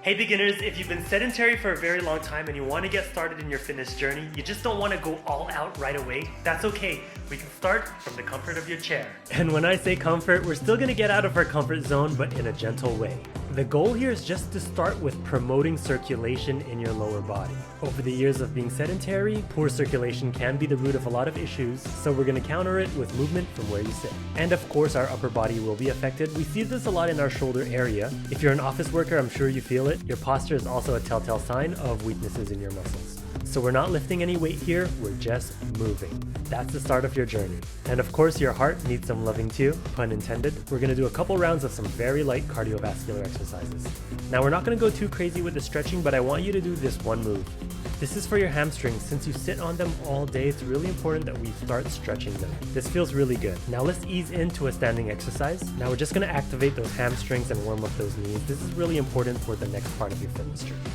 Hey beginners, if you've been sedentary for a very long time and you want to get started in your fitness journey, you just don't want to go all out right away, that's okay. We can start from the comfort of your chair. And when I say comfort, we're still going to get out of our comfort zone, but in a gentle way. The goal here is just to start with promoting circulation in your lower body. Over the years of being sedentary, poor circulation can be the root of a lot of issues, so we're going to counter it with movement from where you sit. And of course, our upper body will be affected. We see this a lot in our shoulder area. If you're an office worker, I'm sure you feel it. Your posture is also a telltale sign of weaknesses in your muscles. So we're not lifting any weight here, we're just moving. That's the start of your journey. And of course your heart needs some loving too, pun intended. We're gonna do a couple rounds of some very light cardiovascular exercises. Now we're not gonna go too crazy with the stretching, but I want you to do this one move. This is for your hamstrings. Since you sit on them all day, it's really important that we start stretching them. This feels really good. Now let's ease into a standing exercise. Now we're just gonna activate those hamstrings and warm up those knees. This is really important for the next part of your fitness journey.